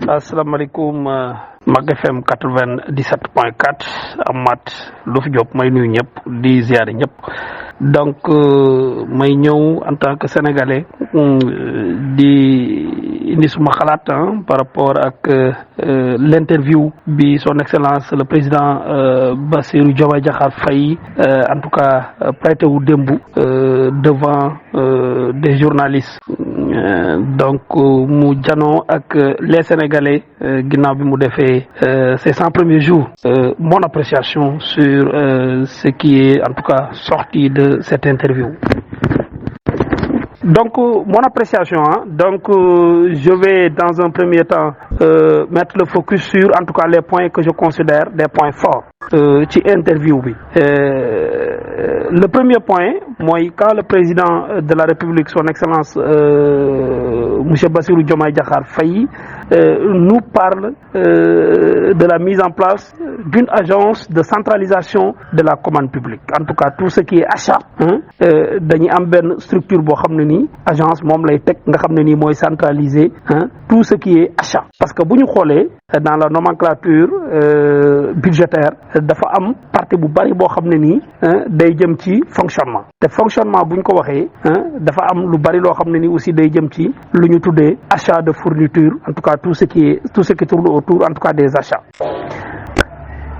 asalaamaaleykum Mag FM 97.4 Amath Loufi Diop may nuyu ñëpp di ziare ñëpp donc may ñëw en tant que sénégalais di indi suma xalaat par rapport ak l'interview bi son excellence le président Bassirou Diomaye Diakhar Faye en tout cas prêté wu démb devant des journalistes donc mu janoo ak les sénégalais ginnaaw bi mu defee ces 100 premiers jours mon appréciation sur ce qui est en tout cas sorti de cette interview. Donc mon appréciation donc je vais dans un premier temps mettre le focus sur en tout cas les points que je considère des points forts ci interview bi. Le premier point mooy quand le président de la République son excellence monsieur Bassirou Diomaye Diakhar Faye nous parle de la mise en place d'une agence de centralisation de la commande publique. En tout cas tout ce qui est achat dañuy am benn structure boo xam ne nii agence moom lay teg nga xam ne nii mooy centraliser tout ce qui est achat. Parce que bu ñu xoolee dans la nomenclature budgétaire dafa am partie bu bari boo xam ne nii day jëm ci fonctionnement te fonctionnement bu ñu ko waxee dafa am lu bari loo xam ne nii aussi day jëm ci lu ñu tuddee achat de fourniture en tout cas tout ce qui tourne autour en tout cas des achats.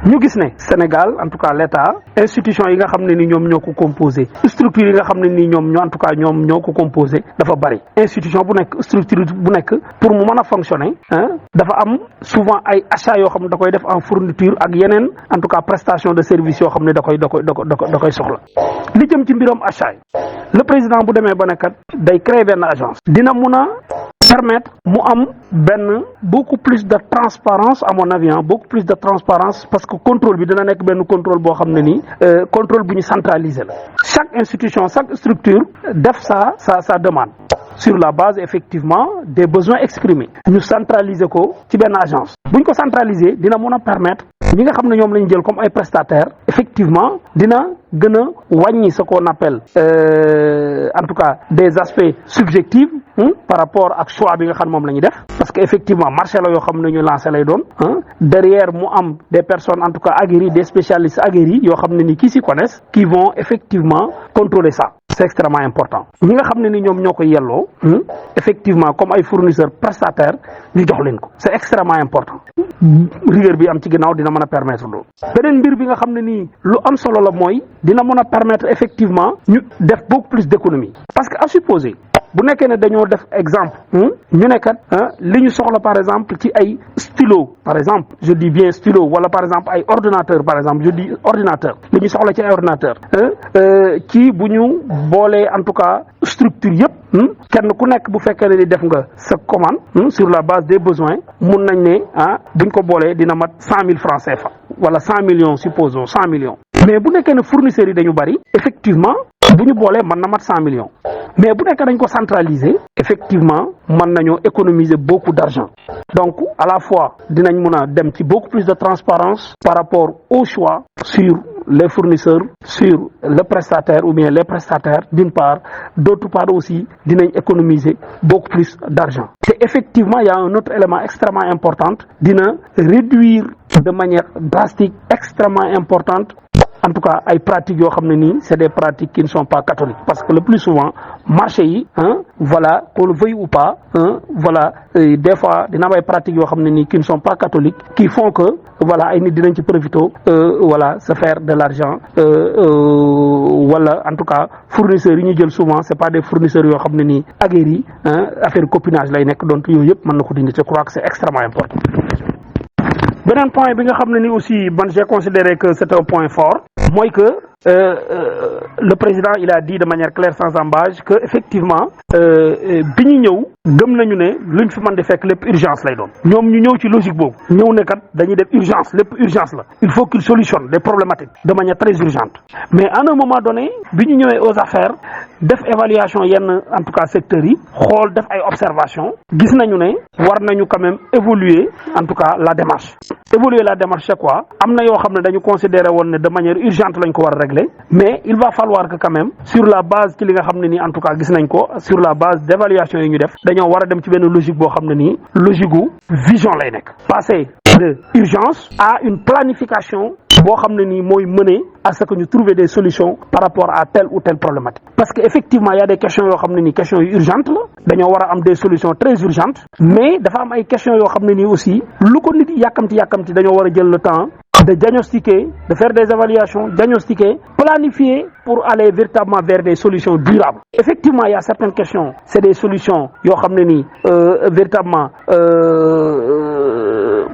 ñu gis ne Sénégal en tout cas l'État institution yi nga xam ne ni ñoom ñoo ko composé structure yi nga xam ne ni ñoom ñoo en tout cas ñoom ñoo ko composé dafa bari institution bu nekk structure bu nekk pour mu mën a fonctionner dafa am souvent ay achats yoo xam ne da koy def en fourniture ak yeneen en tout cas prestation de service yoo xam ne da koy soxla li jëm ci mbiram achat yi le président bu demee ba nekkat day créer benn agence dina mun a permettre mu am benn beaucoup plus de transparence à mon avis beaucoup plus de transparence parce que contrôle bi dina nekk benn contrôle boo xam ne nii contrôle bu ñu centralisé la chaque institution chaque structure def sa demande sur la base effectivement des besoins exprimés ñu centraliser ko ci benn agence bu ñu ko centraliser dina mën a permettre ñi nga xam ne ñoom lañu jël comme ay prestataires effectivement dina gën a wàññi ce qu'on appelle en tout cas des aspects subjectifs par rapport ak choix bi nga xam moom la ñuy def parce que effectivement marché la yoo xam ne ñu lancé lay doon derrière mu am des personnes en tout cas aguerries des spécialistes aguerris yoo xam ne ni qui s'y connaissent qui vont effectivement contrôler ça. C'est extrêmement important ñi nga xam ne ni ñoom ñoo ko yelloo effectivement comme ay fournisseurs prestataires ñu jox leen ko c'est extrêmement important rigueur bi am ci ginnaaw dina mën a permettre loolu. beneen mbir bi nga xam ne nii lu am solo la mooy dina mën a permettre effectivement ñu def beaucoup plus d'économie parce que à supposer bu nekkee ne dañoo def exemple ñu nekkat li ñu soxla par exemple ci ay stylo par exemple je dis bien stylo wala par exemple ay ordinateur par exemple je dis ordinateur li ñu soxla ci ay ordinateur ci bu ñu boolee en tout cas structure yëpp kenn ku nekk bu fekkee ne ni def nga sa commande sur la base des besoins mun nañ ne buñ ko boolee dina mat 100 000 francs CFA wala 100 millions supposons 100 millions mais bu nekkee ne fournisseurs yi dañu bari effectivement bu ñu boolee mën na mat 100 millions mais bu nekkee dañ ko centraliser effectivement mën nañoo économiser beaucoup d'argent donc à la fois dinañ mun a dem ci beaucoup plus de transparence par rapport au choix sur les fournisseurs sur le prestataire ou bien les prestataires d'une part d'autre part aussi dinañ économiser beaucoup plus d'argent te effectivement il y a un autre élément extrêmement important dina réduire de manière drastique extrêmement importante en tout cas ay pratiques yoo xam ne nii c'est des pratiques qui ne sont pas catholiques parce que le plus souvent marché yi voilà qu'on le veuille ou pas voilà des fois dina am ay pratiques yoo xam ne nii qui ne sont pas catholiques qui font que voilà ay nit dinañ ci profiter voilà se faire de l'argent wala en tout cas fournisseurs yi ñu jël souvent c'est pas des fournisseurs yoo xam ne nii aguerris affaire copinage lay nekk donc yooyu yëpp mën na ko dindi je crois que c'est extrêmement important. beneen point bi nga xam ne ni aussi man j'ai considéré que c'est un point fort mooy que le président il a dit de manière claire sans ambages que effectivement bi ñu ñëw gëm nañu ne luñ fi mën di fekk lépp urgence lay doon ñoom ñu ñëw ci logique boobu ñëw ne kat dañuy def urgence lépp urgence la il faut qu'il solutionne des problématiques de manière très urgente mais à un moment donné bi ñu ñëwee aux affaires def évaluation yenn en tout cas secteurs yi xool def ay observations gis nañu ne war nañu quand même évoluer en tout cas la démarche évoluer la démarche c'est quoi am na yoo xam ne dañu considérer woon ne de manière urgente lañ ko war a régler mais il va falloir que quand même sur la base ci li nga xam ne nii en tout cas gis nañ ko sur la base d'évaluation yi ñu def dañoo war a dem ci benn logique boo xam ne nii logique gu vision lay nekk passer de urgence à une planification boo xam ne nii mooy mener à ce que ñu trouver des solutions par rapport à telle ou telle problématique parce que effectivement il y a des questions yoo xam ne nii questions yu urgentes la dañoo war a am des solutions très urgentes mais dafa am ay questions yoo xam ne nii aussi lu ko nit yàkkamti dañoo war a jël le temps de diagnostiquer, de faire des évaluations, diagnostiquer, planifier pour aller véritablement vers des solutions durables. Effectivement, il y a certaines questions, c'est des solutions yoo xam ne nii véritablement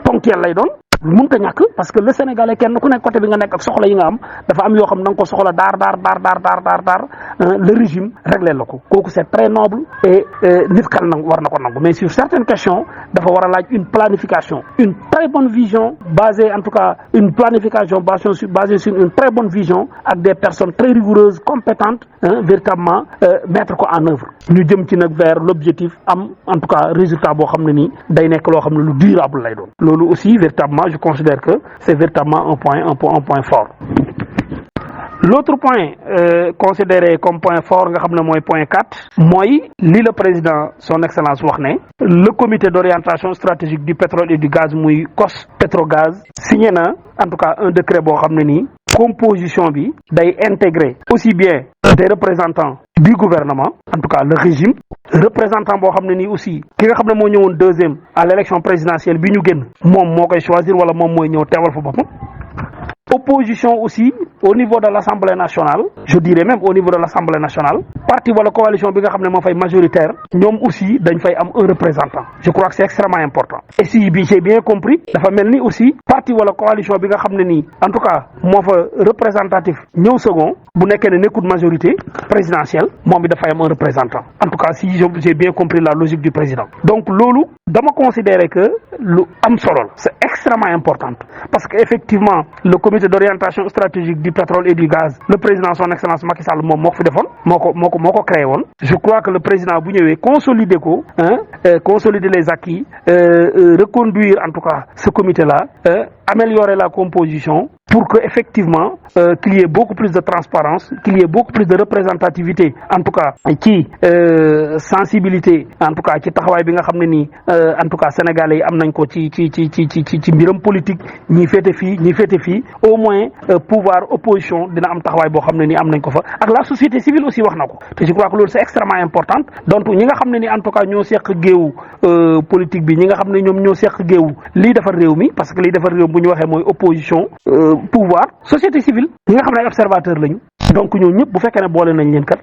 ponctuelles lay doon mënut a ñàkk parce que le Sénégalais kenn ku nekk côté bi nga nekk ak soxla yi nga am dafa am yoo xam ne da nga ko soxla daar le régime réglé la ko kooku c'est très noble et nit xel na war na ko nangu mais sur certaines questions dafa war a laaj une planification une très bonne vision basée en tout cas une planification basée sur une très bonne vision ak des personnes très rigoureuses compétentes véritablement mettre ko en œuvre ñu jëm ci nag vers l'objectif am en tout cas résultat boo xam ne nii day nekk loo xam ne lu durable lay doon loolu aussi véritablement je considère que c'est véritablement un point fort. L'autre point considéré comme point fort nga xam ne mooy point 4 mooy li le président son excellence wax ne le comité d'orientation stratégique du pétrole et du gaz muy COS Petrogaz signé na en tout cas un décret boo xam ne nii composition bi day intégrer aussi bien des représentants du gouvernement en tout cas le régime représentant boo xam ne nii aussi ki nga xam ne moo ñëwoon deuxième à l'élection présidentielle bi ñu génn moom moo koy choisir wala moom mooy ñëw teewal fa boppam opposition aussi au niveau de l'Assemblée nationale je dirais même au niveau de l'Assemblée nationale parti wala coalition bi nga xam ne moo fay majoritaire ñoom aussi dañ fay am un représentant je crois que c'est extrêmement important et si bi j'ai bien compris dafa mel ni aussi parti wala coalition bi nga xam ne nii en tout cas moo fa représentatif ñëw second bu nekkee ne nekkul majorité présidentielle moom bi dafay am un représentant en tout cas si j'ai bien compris la logique du président donc loolu dama considérer que lu am solo la c'est extrêmement important parce que effectivement le comité d'orientation stratégique du pétrole et du gaz le président son excellence Macky Sall moom moo ko fi defoon moo ko créé woon je crois que le président bu ñëwee consolider ko consolider les acquis reconduire en tout cas ce comité là améliorer la composition pour que effectivement qu'il y ait beaucoup plus de transparence qu'il y ait beaucoup plus de représentativité en tout cas ci sensibilité en tout cas ci taxawaay bi nga xam ne nii en tout cas sénégalais yi am nañ ko ci mbiram politique ñi féete fii au moins pouvoir opposition dina am taxawaay boo xam ne nii am nañ ko fa ak la société civile aussi wax na ko te je crois que loolu c'est extrêmement important donc ñi nga xam ne ni en tout cas ñoo seq géewu politique bi ñi nga xam ne ñoom ñoo seq géewu lii defar réew mi parce que lii defar réew bu ñu waxee mooy opposition pouvoir société civile ñi nga xam ne ay observateur lañu donc ñoo ñëpp bu fekkee ne boole nañ leen kat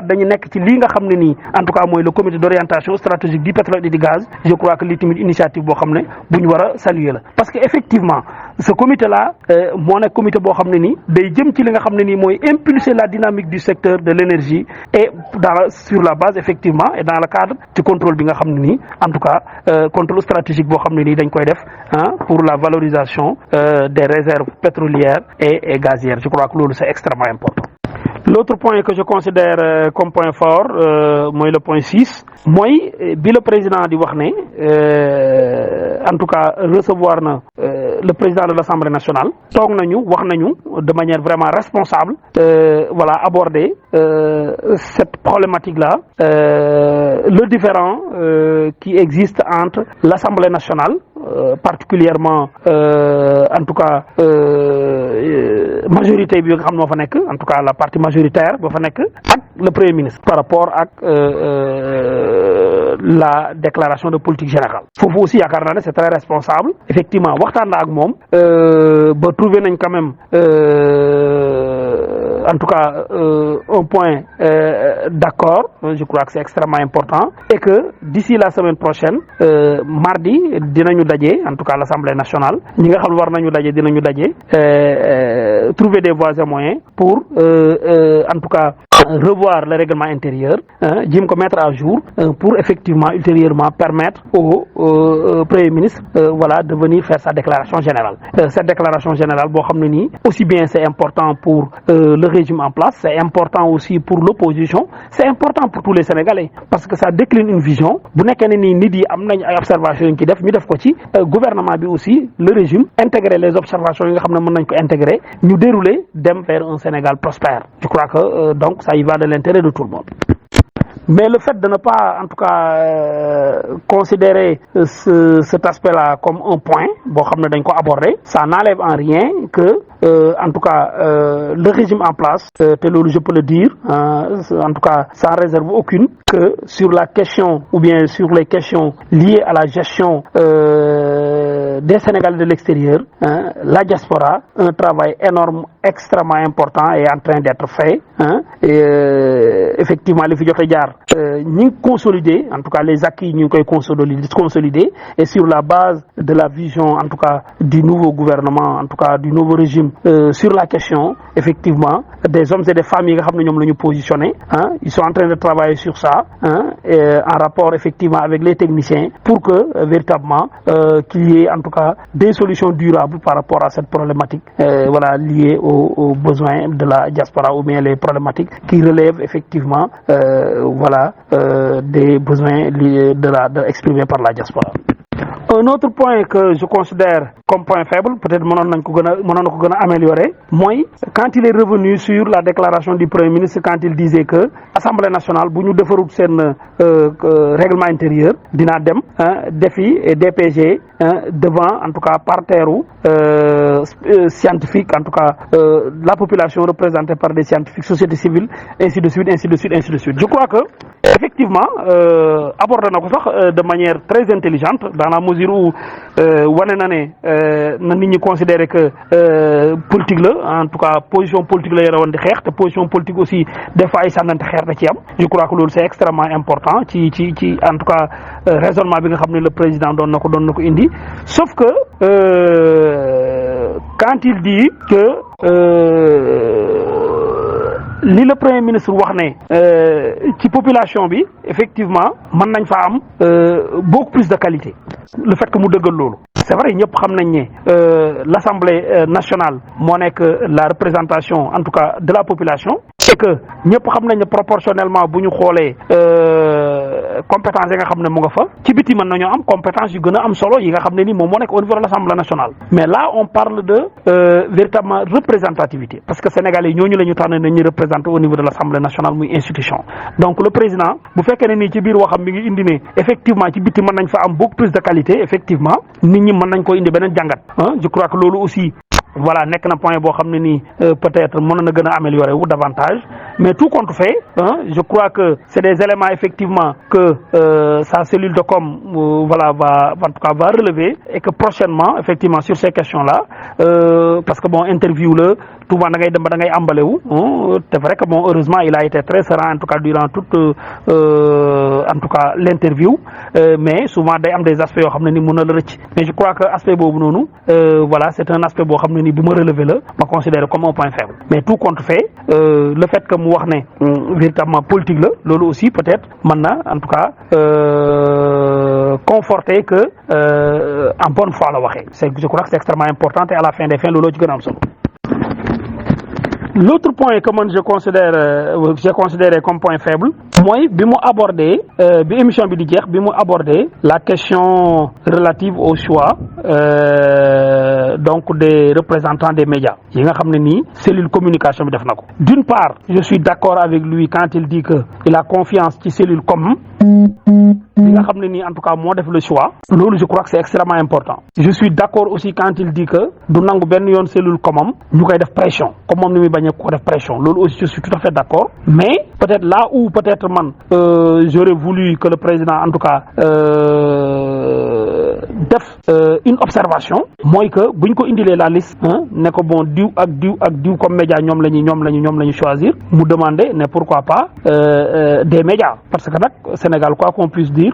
dañu nekk ci lii nga xam ne nii en tout cas mooy le comité d'orientation stratégique du pétrole et du gaz je crois que lii tamit initiative boo xam ne bu ñu war a saluer la parce que effectivement ce comité là moo nekk comité boo xam ne nii day jëm ci li nga xam ne nii mooy impulser la dynamique du secteur de l'énergie et sur la base effectivement et dans le cadre ci contrôle bi nga xam ne nii en tout cas contrôle stratégique boo xam ne nii dañ koy def pour la valorisation des réserves pétrolières et gazières je crois que loolu c'est extrêmement important. L'autre point que je considère comme point fort mooy le point 6 mooy bi le président di wax ne en tout cas recevoir na le président de l'Assemblée nationale toog nañu wax nañu de manière vraiment responsable voilà aborder cette problématique là le différend qui existe entre l'Assemblée nationale particulièrement en tout cas majorité bi nga xam moo fa nekk en tout cas la partie majoritaire ba fa nekk ak le premier ministre par rapport ak la déclaration de politique générale foofu aussi yaakaar naa ne c'est très responsable effectivement waxtaan la ak moom ba trouver nañ quand même en tout cas un point d'accord je crois que c'est extrêmement important et que d'ici la semaine prochaine mardi dinañu daje en tout cas l'Assemblée nationale ñi nga xam war nañu daje dinañu daje trouver des voies et moyens pour en tout cas revoir le règlement intérieur, jéem ko mettre à jour pour effectivement ultérieurement permettre au Premier ministre voilà de venir faire sa déclaration générale. Cette déclaration générale boo xam ne nii aussi bien c'est important pour le régime en place, c'est important aussi pour l'opposition, c'est important pour tous les Sénégalais parce que ça décline une vision. Bu nekkee ne nii nit yi am nañ ay observations yu ñu ci def ñu def ko ci gouvernement bi aussi le régime intégrer les observations yi nga xam ne mën nañ ko intégrer ñu dérouler dem vers un Sénégal prospère. Je crois que donc ça y va de l'intérêt de tout le monde. Mais le fait de ne pas, en tout cas, considérer cet aspect-là comme un point, bon, comme nous l'avons abordé, ça n'enlève en rien que, en tout cas, le régime en place, je peux le dire, en tout cas, sans réserve aucune, que sur la question ou bien sur les questions liées à la gestion des Sénégalais de l'extérieur, la diaspora, un travail énorme, extrêmement important est en train d'être fait. Effectivement, les filles nous consolider, en tout cas les acquis nous consolider et sur la base de la vision en tout cas du nouveau gouvernement, en tout cas du nouveau régime sur la question, effectivement, des hommes et des femmes qui sont positionnés, ils sont en train de travailler sur ça, en rapport effectivement avec les techniciens pour que véritablement qu'il y ait en tout cas des solutions durables par rapport à cette problématique voilà, liée aux besoins de la diaspora ou bien les problématiques qui relèvent effectivement voilà, des besoins liés exprimés par la diaspora. Un autre point que je considère comme point faible, peut-être qu'on peut améliorer, moi, quand il est revenu sur la déclaration du Premier ministre, quand il disait que l'Assemblée nationale, si nous devons règlement intérieur, d'INADEM, défi et DPG, devant, en tout cas, parterre scientifique, en tout cas, la population représentée par des scientifiques, société civile, ainsi de suite, ainsi de suite, ainsi de suite. Je crois que, effectivement, aborder de manière très intelligente, dans la mesure où wane na ne nit ñi considérer que politique la, en tout cas position politique la yore woon di xeex te position politique aussi des fois ay sànnante xeer da ci am. Je crois que loolu c'est extrêmement important ci en tout cas raisonnement bi nga xam ne le président doon na ko indi, sauf que quand il dit que li le Premier ministre wax ne ci population bi effectivement mën nañ fa am beaucoup plus de qualité. Le fait que mu dëggal loolu c'est vrai ñëpp xam nañ ne l'Assemblée nationale moo nekk la représentation en tout cas de la population et que ñëpp xam nañ ne proportionnellement bu ñu xoolee compétence yi nga xam ne mu nga fa ci biti mën nañoo am compétence yu gën a am solo yi nga xam ne ni moom moo nekk au niveau de l'Assemblée nationale. Mais là on parle de véritablement représentativité parce que Sénégalais yi ñooñu la ñu tànn nañu représenter au niveau de l'Assemblée nationale muy institution. Donc le président bu fekkee ne nii ci biir waxam mi ngi indi ne effectivement ci biti mën nañ fa am beaucoup plus de qualité effectivement nit ñi mën nañ ko indi beneen jàngat. Je crois que loolu aussi voilà nekk na point boo xam ne nii peut-être mën na gën a améliorer wu davantage, mais tout compte fait je crois que c'est des éléments effectivement que sa cellule de com voilà va en tout cas va relever et que prochainement effectivement sur ces questions-là parce que bon interview la souvent da ngay dem ba da ngay emballé wu c'est vrai que bon heureusement il a été très serein en tout cas durant toute en tout cas l'interview mais souvent day am des aspects yoo xam ne ni mën na la rëcc, mais je crois que aspect boobu noonu voilà c'est un aspect boo xam ne ni bu ma relever la ma considère comme un point faible. Mais tout compte fait le fait que mu wax ne véritablement politique la loolu aussi peut-être mën na en tout cas conforter que en bonne foi la waxee. Je crois que c'est extrêmement important et à la fin des fins looloo ci gën a am solo. L'autre point que moi j'ai considéré comme point faible mooy bi mu abordé bi émission bi di jeex bi mu abordé la question relative au choix donc des représentants des médias yi nga xam ne nii cellule communication bi def na ko. D'une part je suis d'accord avec lui quand il dit que il a confiance ci cellule com bi nga xam ne nii en tout cas moo def le choix loolu je crois que c'est extrêmement important. Je suis d'accord aussi quand il dit que du nangu benn yoon cellule comam ñu koy def pression comme moom ni muy bañ a ko def pression loolu aussi je suis tout à fait d'accord, mais peut-être là où peut-être man j'aurais voulu que le président en tout cas def une observation mooy que buñ ko indilee la liste ne ko bon diw ak diw comme média ñoom la ñu choisir mu demander ne pourquoi pas des médias parce que nag Sénégal quoi qu'on puisse dire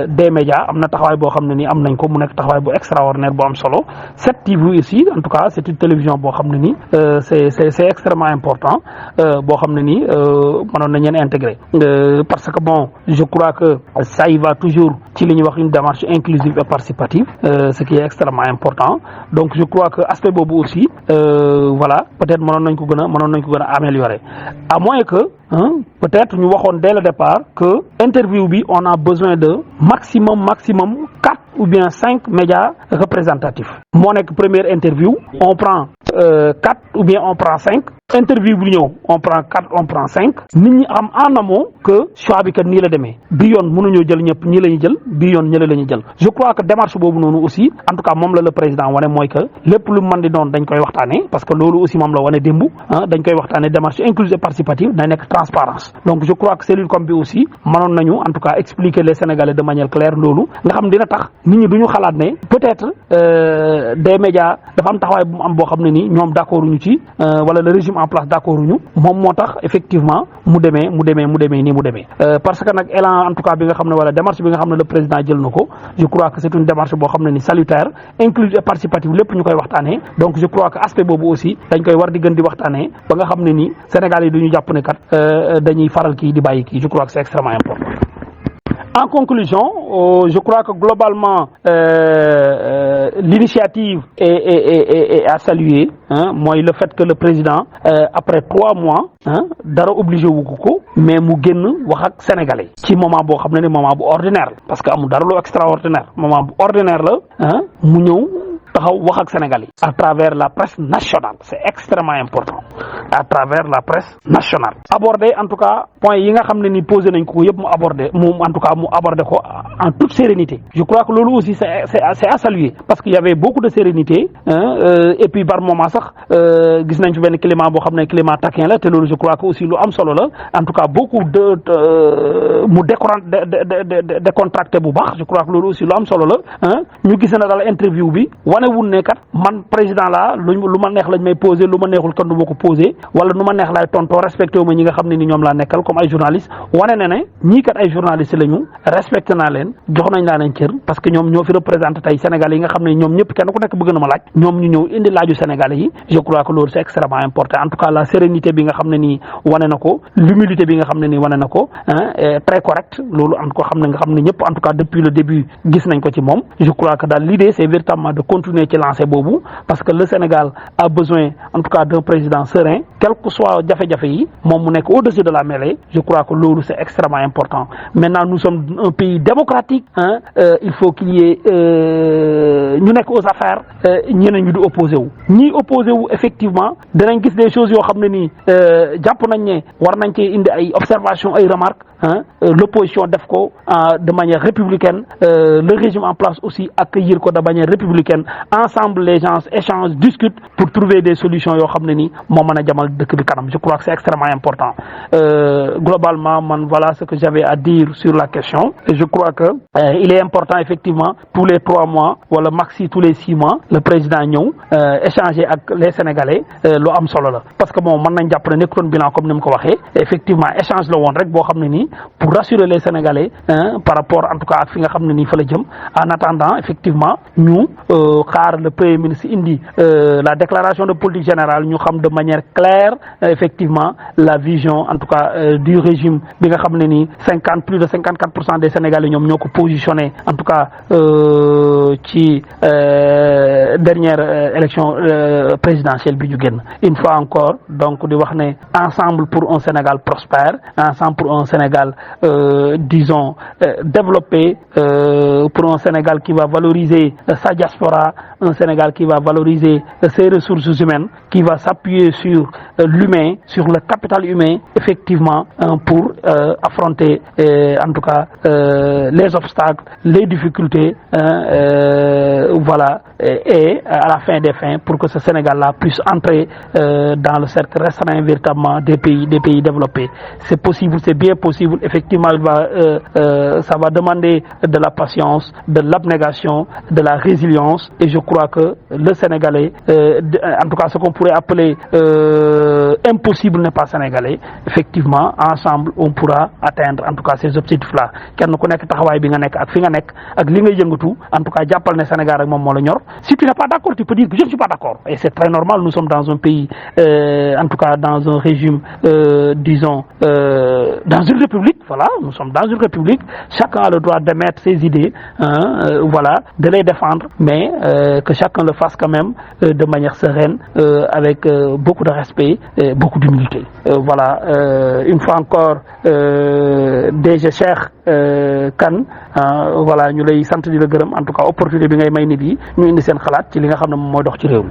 des médias am na taxawaay boo xam ne nii am nañ ko mu nekk taxawaay bu extraordinaire bu am solo 7TV aussi en tout cas c'est une télévision boo xam ne nii c'est extrêmement important boo xam ne nii mënoon nañ leen intégrer parce que bon je crois que ça y va toujours ci li ñuy wax une démarche inclusive et participative ce qui est extrêmement important donc je crois que aspect boobu aussi voilà peut-être mënoon nañ ko gën a améliorer à moins que peut-être ñu waxoon dès le départ que interview bi on a besoin de maximum 4 ou bien 5 médias représentatifs moo nekk première interview on prend 4 ou bien on prend 5 interview bu ñëw on prend 4 on prend 5 nit ñi am en amont que choix bi kat nii la demee bi yoon mënuñoo jël ñëpp ñii la ñu jël bi yoon ñële la ñu jël je crois que démarche boobu noonu aussi en tout cas moom la le président wane mooy que lépp lu mën di doon dañ koy waxtaanee parce que loolu aussi moom la wane démb dañ koy waxtaanee démarche inclusive et participative day nekk transparence donc je crois que cellule comme bi aussi mënoon nañu en tout cas expliquer les Sénégalais de manière claire loolu nga xam dina tax nit ñi duñu xalaat ne peut-être des médias dafa am taxawaay bu mu am boo xam ne nii ñoom d'accord ñu ci wala le régime en place d'accord ñu moom moo tax effectivement mu demee nii mu demee parce que nag élan en tout cas bi nga xam ne wala démarche bi nga xam ne le président jël na ko je crois que c'est une démarche boo xam ne ni salutaire inclusive et participative lépp ñu koy waxtaanee donc je crois que aspect boobu aussi dañ koy war di gën di waxtaanee ba nga xam ne ni Sénégal yi duñu jàpp ne kat dañuy faral kii di bàyyi kii je crois que c'est extrêmement important. En conclusion, je crois que globalement l'initiative est à saluer mooy le fait que le président après 3 mois dara obligé wu ko mais mu génn wax ak sénégalais ci moment boo xam ne moment bu ordinaire la parce que amul dara lu extraordinaire moment bu ordinaire la mu ñëw taxaw wax ak Sénégalais à travers la presse nationale c'est extrêmement important à travers la presse nationale aborder en tout cas point yi nga xam ne ni posé nañ ko yëpp mu aborder en tout cas mu aborder ko en toute sérénité je crois que loolu aussi c'est à saluer parce qu'il y avait beaucoup de sérénité et puis par moment sax gis nañ fi benn climat boo xam ne climat taquin la te loolu je crois que aussi lu am solo la en tout cas beaucoup de mu décontracté bu baax je crois que loolu aussi lu am solo la ñu gis na daal interview bi wane wun ne kat man président la lu ma neex lañ may posé lu ma neexul kan du ma ko posé wala nu ma neex laay tontoo respecté wu ma ñi nga xam ne ni ñoom laa nekkal comme ay journalistes wane na ne ñii kat ay journalistes lañu respecté naa leen jox nañ laa leen cër parce que ñoom ñoo fi représenté tey Sénégalais yi nga xam ne ñoom ñëpp kenn ku nekk bëgg na ma laaj ñoom ñu ñëw indi laaju Sénégalais yi je crois que loolu c'est extrêmement important en tout cas la sérénité bi nga xam ne nii wane na ko l'humilité bi nga xam ne nii wane na ko très correct loolu en tout cas xam ne nga xam ne ñëpp en tout cas depuis le début gis nañ ko ci moom je crois que daal l'idée c'est véritablement de continuer ci lancer boobu parce que le Sénégal a besoin en tout cas d'un président serein quel que soit jafe-jafe yi moom mu nekk au-dessus de la mêlée je crois que loolu c'est extrêmement important maintenant nous sommes un pays démocratique il faut qu'il y ait ñu nekk aux affaires ñeneen ñu di opposé wu ñii opposé wu effectivement danañ gis des choses yoo xam ne nii jàpp nañ ne war nañ cee indi ay observations ay remarques l'opposition def ko de manière républicaine le régime en place aussi accueillir ko de manière républicaine ensemble les gens échangent discutent pour trouver des solutions yoo xam ne ni moo mën a jamal dëkk bi kanam je crois que c'est extrêmement important globalement man voilà ce que j'avais à dire sur la question et je crois que il est important effectivement tous les 3 mois wala maxi tous les 6 mois le président ñëw échanger ak les Sénégalais lu am solo la parce que bon mën nañ jàpp ne nekkutoon bilan comme ni mu ko waxee effectivement échange la woon rek boo xam ne nii pour rassurer les Sénégalais par rapport en tout cas ak fi nga xam ne nii fa la jëm en attendant effectivement ñu xaar le premier ministre indi la déclaration de politique générale ñu xam de manière claire effectivement la vision en tout cas du régime bi nga xam ne nii plus de 54% des Sénégalais ñoom ñoo ko positionné en tout cas ci dernière élection présidentielle bi ñu génn une fois encore donc di wax ne ensemble pour un Sénégal prospère ensemble pour un Sénégal disons développé pour un Sénégal qui va valoriser sa diaspora un Sénégal qui va valoriser ses ressources humaines qui va s'appuyer sur l'humain sur le capital humain effectivement pour affronter en tout cas les obstacles les difficultés voilà et à la fin des fins pour que ce Sénégal-là puisse entrer dans le cercle restreint véritablement des pays développés. C'est possible, c'est bien possible. Effectivement, ça va demander de la patience, de l'abnégation, de la résilience, et je crois que le Sénégalais, en tout cas ce qu'on pourrait appeler impossible n'est pas sénégalais. Effectivement, ensemble on pourra atteindre en tout cas ces objectifs-là. Kenn ku nekk taxawaay bi nga nekk ak fi nga nekk ak li ngay yëngatu en tout cas jàppal ne Sénégal rek moom moo la ñor. Si tu n'es pas d'accord, tu peux dire que je ne suis pas d'accord, et c'est très normal. Nous sommes dans un pays, en tout cas dans un régime, disons, dans une république. Voilà, nous sommes dans une république. Chacun a le droit d'émettre ses idées, voilà, de les défendre, mais que chacun le fasse quand même de manière sereine, avec beaucoup de respect, et beaucoup d'humilité. Voilà, une fois encore, DG Cheikh Kane, voilà, ñu lay sant di la gërëm en tout cas opportunité bi ngay may nit yi ñu indi seen xalaat ci li nga xam ne moom mooy dox ci réew mi.